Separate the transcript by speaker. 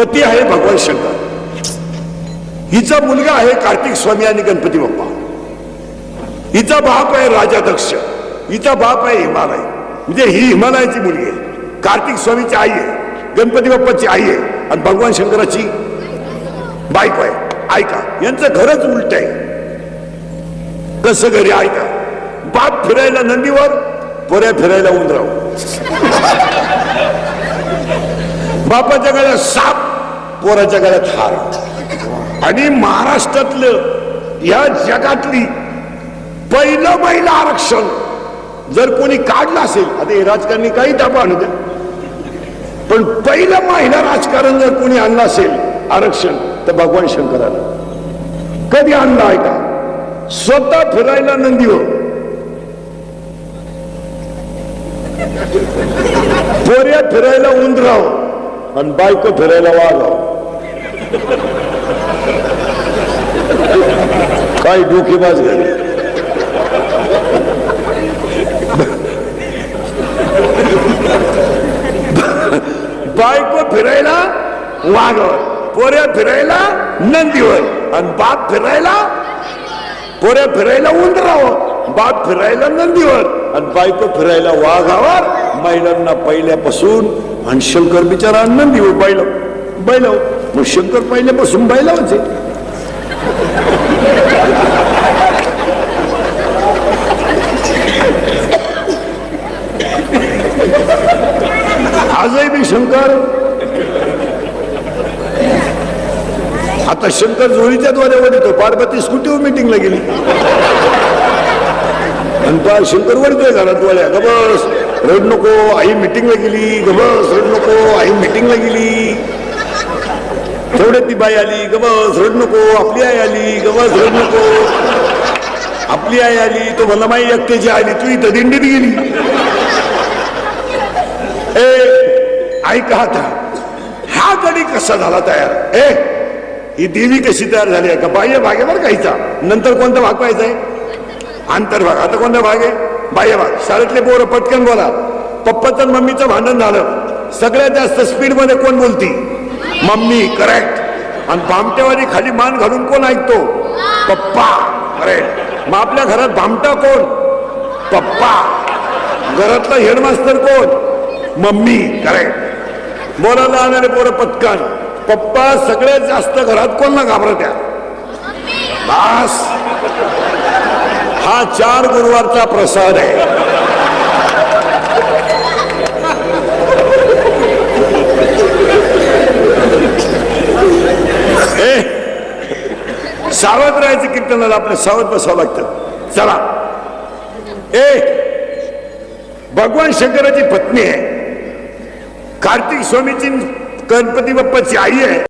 Speaker 1: पती आहे भगवान शंकर, हिचा मुलगा आहे कार्तिक स्वामी आणि गणपती बाप्पा, हिचा बाप आहे राजा दक्ष, हिचा बाप आहे हिमालय, म्हणजे ही हिमालयाची मुलगी आहे, कार्तिक स्वामीची आई आहे, गणपती बाप्पाची आई आहे आणि भगवान शंकराची बायको आहे. ऐका, यांचं घरच उलट आहे. कसं घरी? ऐका, बाप फिरायला नंदीवर, पोऱ्या फिरायला उंदराव. बापाच्या गळ्यात साप, पोराच्या गळ्यात हार. आणि महाराष्ट्रातलं या जगातली पहिलं महिला आरक्षण जर कोणी काढलं असेल, आता हे राजकारणी काही दाबा आणू द्या, पण पहिलं महिला राजकारण जर कोणी आणलं असेल आरक्षण तर भगवान शंकराला. कधी आणलं? ऐका, स्वतः फिरायला नंदीवर, पोऱ्या फिरायला उंदराव आणि बायको फिरायला वाघाव. काय डोकेबाज झाले. बायको फिरायला वाघावर, पोऱ्या फिरायला नंदीवर आणि बाप फिरायला, पोऱ्या फिरायला उंदरावर, बाप फिरायला नंदीवर आणि बायको फिरायला वाघावर. महिलांना पहिल्यापासून, आणि शंकर बिचारा नंदीवर, बैलाव. मग शंकर पहिल्यापासून बैलावच आहे. आजही मी शंकर. आता शंकर जोडीच्या द्वाऱ्यावर येतो. पार्वती स्कूटीवर मिटिंगला गेली आणि तो शंकर वरतोय घरात द्वाऱ्या, गबस रड नको, आई मिटिंगला गेली, गबस रड नको, आई मिटिंगला गेली. तेवढ्यात ती बाई आली, गबस रड नको, आपली आई आली, गबस रड नको, आपली आई आली. तो मला माई एकट्याची आली, तू इथं दिंडीत गेली. ऐका, आता हा गडी कसा झाला तयार? ही देवी कशी तयार झाली आहे का? बाह्य भाग आहे बरं काहीचा. नंतर कोणता भाग पाहायचा आहे? आंतरभाग. आता कोणता भाग आहे? बाह्य भाग. शाळेतले पोरं पटकन बोला. पप्पाचं मम्मीचं भांडण झालं, सगळ्यात जास्त स्पीड मध्ये कोण बोलती? मम्मी. करेक्ट. आणि भामटेवाली खाली मान घालून कोण ऐकतो? पप्पा. करेक्ट. मग आपल्या घरात भामटा कोण? पप्पा. घरातला हेडमास्टर कोण? मम्मी. करेक्ट. बोलायला आणारे पोरं पटकन पप्पा. सगळ्यात जास्त घरात कोणला घाबरत्या? बास. हा 4 गुरुवारचा प्रसाद आहे. सावध राहायचं कीर्तनाला, आपलं सावध बसावं लागतं. चला. भगवान शंकराची पत्नी आहे, कार्तिक स्वामीची गणपती बाप्पाची आई आहे.